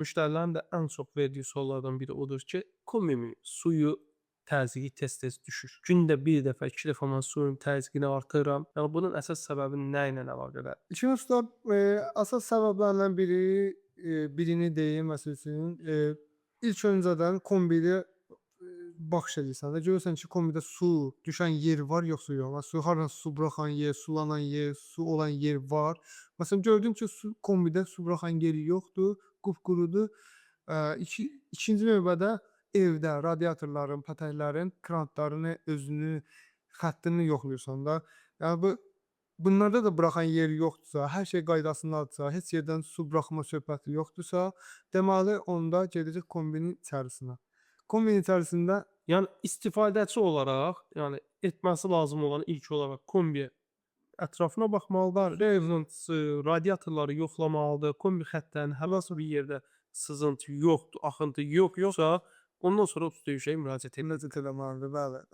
Müştərilərin də ən çox verdiyi suallardan biri odur ki, kombimin suyu təzyiqi tez-tez düşür. Gündə 1 dəfə, 2 dəfə mən suyun təzyiqini artırıram. Yəni bunun əsas səbəbi nə ilə əlaqədardır? İkinci usta, əsas səbəblərindən biri, birini deyim məsəl üçün, ilk öncədən kombidə, baxış edirsən də, görürsən ki, kombidə su düşən yer var yoxsa yox? Və su harda su buraxan yer, sulanan yer, su olan yer var. Məsələn, gördün ki, kombidə su buraxan yeri yoxdur, qupqurudur. İkinci növbədə evdə radiatorların, pətəklərin krantlarını, özünü, xəttini yoxlayırsan da. Yəni bunlarda da buraxan yer yoxdursa, hər şey qaydasındadırsa, heç yerdən su buraxma söhbəti yoxdursa, deməli onda gedəcək kombinin içərisinə. Kombinin içərisində Yəni istifadəçi olaraq, yəni etməsi lazım olan ilk olaraq kombi ətrafına baxmalıdır, revnıntsı, radiatorları yoxlamalıdır, kombi xəttlərinin hər hansı bir yerdə sızıntı yoxdur, axıntı yoxsa ondan sonra usta işə müraciət etməlidir. müraciət eləməlidir, bəli.